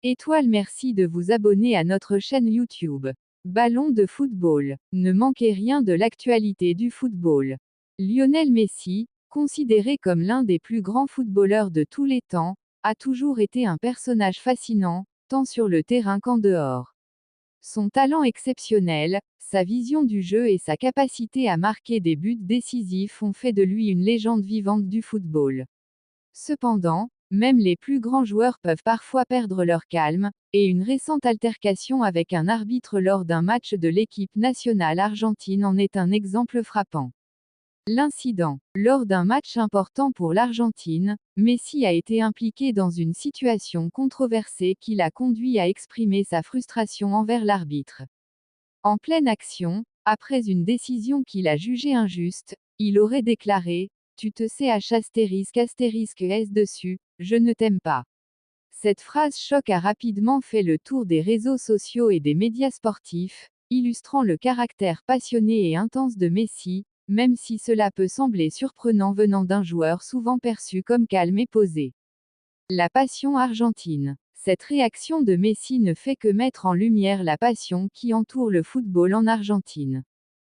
Étoile, merci de vous abonner à notre chaîne YouTube. Ballon de football. Ne manquez rien de l'actualité du football. Lionel Messi, considéré comme l'un des plus grands footballeurs de tous les temps, a toujours été un personnage fascinant, tant sur le terrain qu'en dehors. Son talent exceptionnel, sa vision du jeu et sa capacité à marquer des buts décisifs ont fait de lui une légende vivante du football. Cependant, même les plus grands joueurs peuvent parfois perdre leur calme, et une récente altercation avec un arbitre lors d'un match de l'équipe nationale argentine en est un exemple frappant. L'incident. Lors d'un match important pour l'Argentine, Messi a été impliqué dans une situation controversée qui l'a conduit à exprimer sa frustration envers l'arbitre. En pleine action, après une décision qu'il a jugée injuste, il aurait déclaré: Tu te sais *** S dessus, je ne t'aime pas. Cette phrase choc a rapidement fait le tour des réseaux sociaux et des médias sportifs, illustrant le caractère passionné et intense de Messi, même si cela peut sembler surprenant venant d'un joueur souvent perçu comme calme et posé. La passion argentine. Cette réaction de Messi ne fait que mettre en lumière la passion qui entoure le football en Argentine.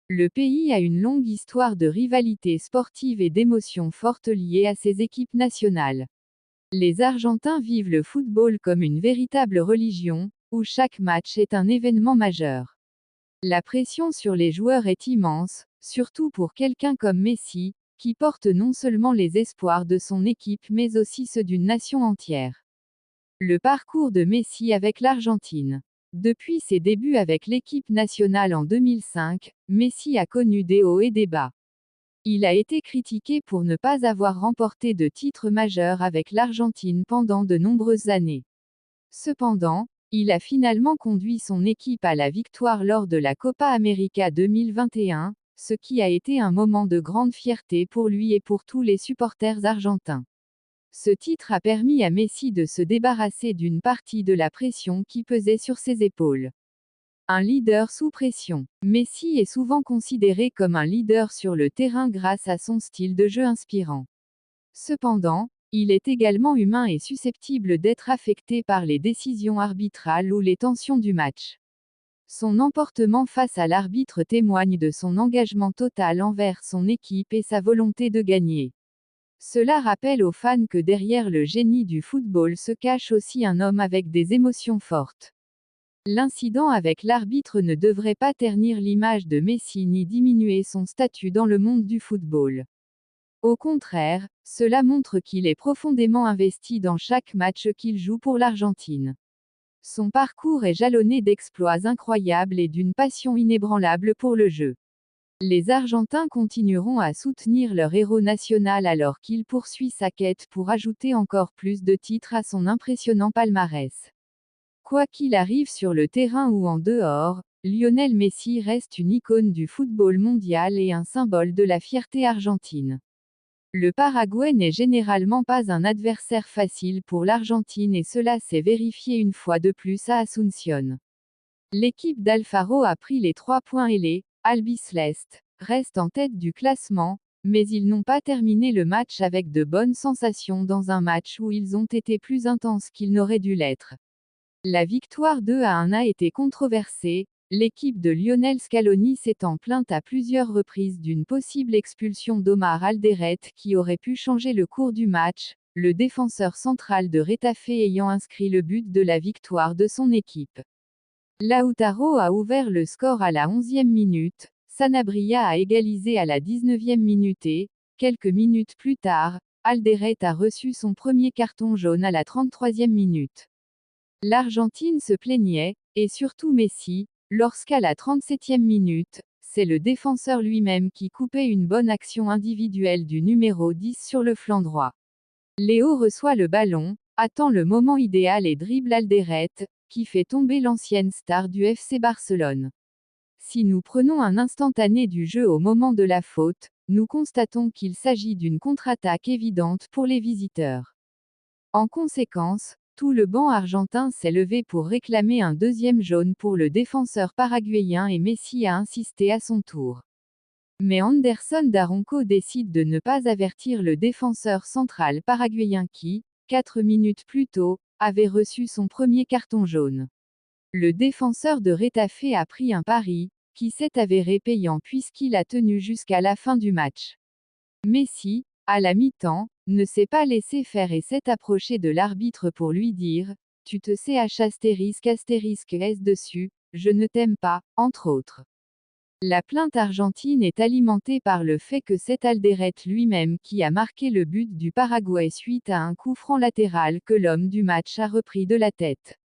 Le pays a une longue histoire de rivalité sportive et d'émotions fortes liées à ses équipes nationales. Les Argentins vivent le football comme une véritable religion, où chaque match est un événement majeur. La pression sur les joueurs est immense, surtout pour quelqu'un comme Messi, qui porte non seulement les espoirs de son équipe mais aussi ceux d'une nation entière. Le parcours de Messi avec l'Argentine. Depuis ses débuts avec l'équipe nationale en 2005, Messi a connu des hauts et des bas. Il a été critiqué pour ne pas avoir remporté de titre majeur avec l'Argentine pendant de nombreuses années. Cependant, il a finalement conduit son équipe à la victoire lors de la Copa América 2021, ce qui a été un moment de grande fierté pour lui et pour tous les supporters argentins. Ce titre a permis à Messi de se débarrasser d'une partie de la pression qui pesait sur ses épaules. Un leader sous pression. Messi est souvent considéré comme un leader sur le terrain grâce à son style de jeu inspirant. Cependant, il est également humain et susceptible d'être affecté par les décisions arbitrales ou les tensions du match. Son emportement face à l'arbitre témoigne de son engagement total envers son équipe et sa volonté de gagner. Cela rappelle aux fans que derrière le génie du football se cache aussi un homme avec des émotions fortes. L'incident avec l'arbitre ne devrait pas ternir l'image de Messi ni diminuer son statut dans le monde du football. Au contraire, cela montre qu'il est profondément investi dans chaque match qu'il joue pour l'Argentine. Son parcours est jalonné d'exploits incroyables et d'une passion inébranlable pour le jeu. Les Argentins continueront à soutenir leur héros national alors qu'il poursuit sa quête pour ajouter encore plus de titres à son impressionnant palmarès. Quoi qu'il arrive sur le terrain ou en dehors, Lionel Messi reste une icône du football mondial et un symbole de la fierté argentine. Le Paraguay n'est généralement pas un adversaire facile pour l'Argentine et cela s'est vérifié une fois de plus à Asunción. L'équipe d'Alfaro a pris les 3 points et les albicelestes restent en tête du classement, mais ils n'ont pas terminé le match avec de bonnes sensations dans un match où ils ont été plus intenses qu'ils n'auraient dû l'être. La victoire 2-1 a été controversée, l'équipe de Lionel Scaloni s'étant plainte à plusieurs reprises d'une possible expulsion d'Omar Alderete qui aurait pu changer le cours du match, le défenseur central de Retafe ayant inscrit le but de la victoire de son équipe. Lautaro a ouvert le score à la 11e minute, Sanabria a égalisé à la 19e minute et, quelques minutes plus tard, Alderete a reçu son premier carton jaune à la 33e minute. L'Argentine se plaignait, et surtout Messi, lorsqu'à la 37e minute, c'est le défenseur lui-même qui coupait une bonne action individuelle du numéro 10 sur le flanc droit. Léo reçoit le ballon, attend le moment idéal et dribble Alderete, qui fait tomber l'ancienne star du FC Barcelone. Si nous prenons un instantané du jeu au moment de la faute, nous constatons qu'il s'agit d'une contre-attaque évidente pour les visiteurs. En conséquence, tout le banc argentin s'est levé pour réclamer un deuxième jaune pour le défenseur paraguayen et Messi a insisté à son tour. Mais Anderson Daronco décide de ne pas avertir le défenseur central paraguayen qui, 4 minutes plus tôt, avait reçu son premier carton jaune. Le défenseur de Retafe a pris un pari, qui s'est avéré payant puisqu'il a tenu jusqu'à la fin du match. Messi, à la mi-temps, ne s'est pas laissé faire et s'est approché de l'arbitre pour lui dire « Tu te sais ***s dessus, je ne t'aime pas », entre autres. La plainte argentine est alimentée par le fait que c'est Alderete lui-même qui a marqué le but du Paraguay suite à un coup franc latéral que l'homme du match a repris de la tête.